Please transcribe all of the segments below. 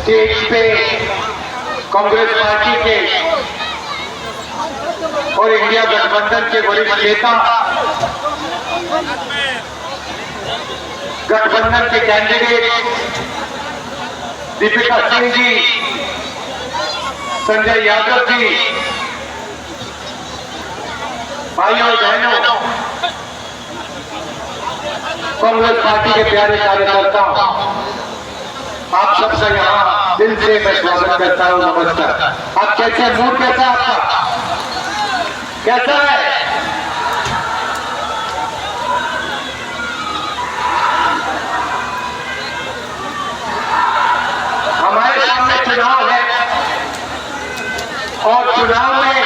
Stage पे Congress party के और इंडिया गठबंधन के वरिष्ठ नेता, गठबंधन के कैंडिडेट दीपिका सिंह जी, संजय यादव जी, भाइयों और बहनों, कांग्रेस पार्टी के प्यारे कार्यकर्ता, आप सबसे यहाँ दिल से मैं स्वागत करता हूँ। नमस्कार। आप कैसे, मूड कैसा है आपका, कैसा है? हमारे सामने चुनाव है और चुनाव में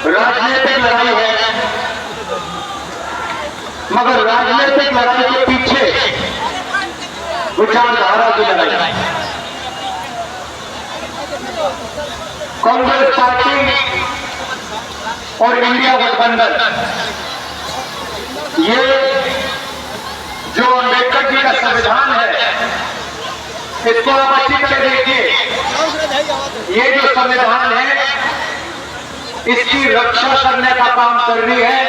राजनीतिक लड़ाई है, मगर राजनीतिक लड़ाई के पीछे विचारधारा की लड़ाई। कांग्रेस पार्टी और इंडिया गठबंधन, ये जो अम्बेडकर जी का संविधान है, इसको आप अच्छी तरह देखिए। ये जो संविधान है, इसकी रक्षा करने का काम कर रही है,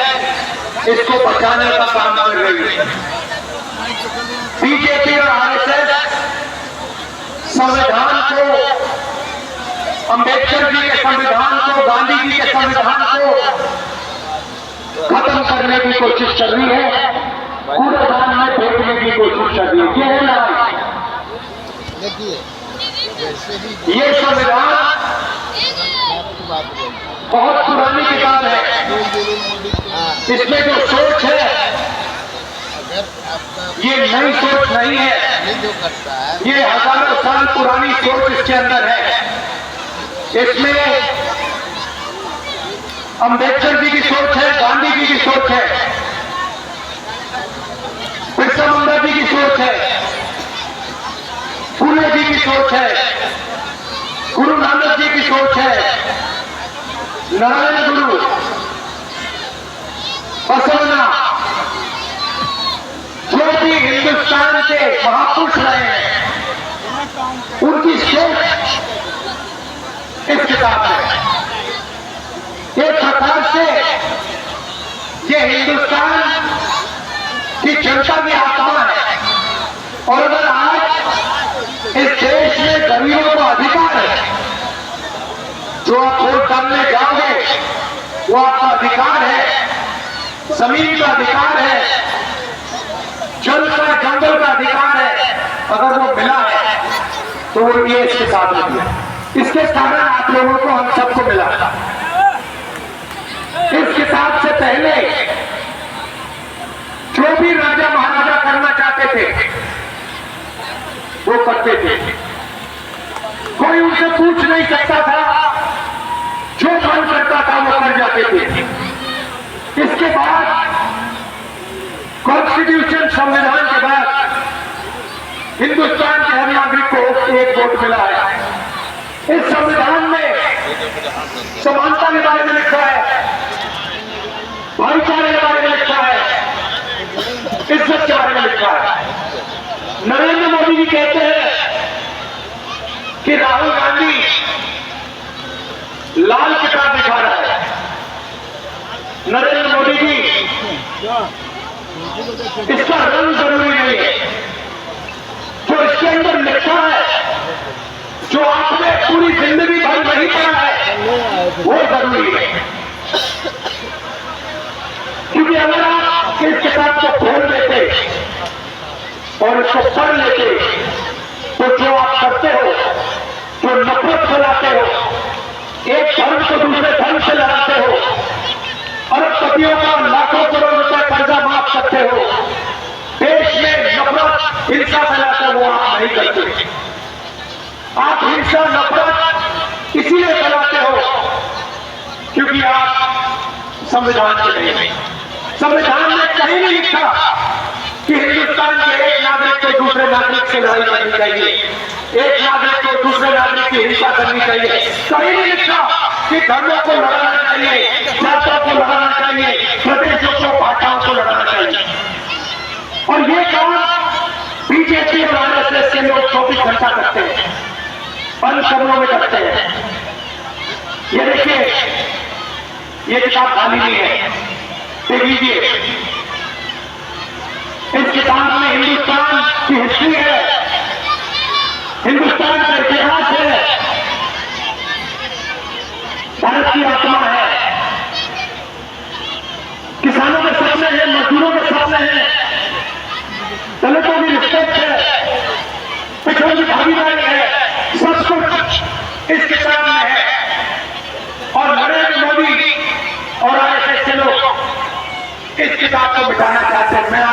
इसको बचाने का काम कर रही है। बीजेपी और आरएसएस संविधान को, अम्बेडकर जी के संविधान को, गांधी जी के संविधान को खत्म करने की कोशिश कर रही है, कूड़ेदान में फेंकने की कोशिश कर रही है। ये है लड़ाई। ये संविधान बहुत पुरानी किताब है। इसमें जो सोच है, ये नई सोच नहीं है, ये हजारों साल पुरानी सोच इसके अंदर है। इसमें अम्बेडकर जी की सोच है, गांधी जी की सोच है, बिरसा मुंडा जी की सोच है, फूले जी की सोच है, गुरु नानक जी की सोच है, नारायण गुरु, बसवना, जो भी हिंदुस्तान के महापुरुष रहे हैं, उनकी सोच इस किताब में। एक प्रकार से ये हिंदुस्तान की जनता की आत्मा है। और अगर आज इस देश में गरीबों का अधिकार है, जो आप वोट डालने जाओगे वो आपका अधिकार है, जमीन का अधिकार है, जल का, जंगल का अधिकार है, अगर वो मिला है तो वो ये इसके साथ में है। इसके कारण आप लोगों को, हम सबको मिला। इस किताब से पहले जो भी राजा महाराजा करना चाहते थे वो करते थे, कोई उनसे पूछ नहीं सकता था, जो मन करता था वो कर जाते थे। इसके बाद कॉन्स्टिट्यूशन, संविधान के बाद हिंदुस्तान के हर नागरिक को एक वोट मिला है। इस संविधान में समानता के बारे में लिखा है, भाईचारे के बारे में लिखा है, इज्जत के बारे में लिखा है। नरेंद्र मोदी जी कहते हैं कि राहुल गांधी लाल किताब दिखा रहा है। नरेंद्र मोदी जी, इसका रंग जरूरी नहीं है, जो इसके अंदर लिखा है, जो आपने पूरी जिंदगी भर नहीं पढ़ा है, वो जरूरी है। क्योंकि अगर आप इस किताब को खोल लेते और इसको पढ़ लेते, तो जो आप करते हो, जो नफरत फैलाते हो, एक धर्म को दूसरे धर्म से लड़ाते हो, अरबपतियों का लाखों करोड़ रुपए कर्जा माफ करते हो, देश में नफरत, हिंसा फैलाते हो, वो आप नहीं करते। आप हिंसा, नफरत इसीलिए फैलाते हो क्योंकि आप संविधान के नहीं। संविधान में कहीं नहीं लिखा कि हिंदुस्तान के एक नागरिक को दूसरे नागरिक से लड़ाई करनी चाहिए, एक नागरिक को दूसरे नागरिक की हिंसा करनी चाहिए। कहीं नहीं लिखा कि धर्मों को लड़ाना चाहिए, जातों को लड़ाना चाहिए, प्रदेशों को, भाषाओं को लड़ाना चाहिए। और ये काम बीजेपी और आरएसएस के लोग 24 घंटा करते हैं, बंद कमरों में करते हैं। ये देखिए, ये किताब खाली नहीं है, देख लीजिए। इस किताब में हिंदुस्तान की हिस्ट्री है, हिंदुस्तान का इतिहास है, भारत की आत्मा है, किसानों के सपने हैं, मजदूरों के सपने हैं, दलितों की रिस्पेक्ट है, पिछड़ों की भागीदारी है, सब कुछ इस किताब में है। और नरेंद्र मोदी और आरएसएस के लोग इस किताब को मिटाना चाहते हैं। मैं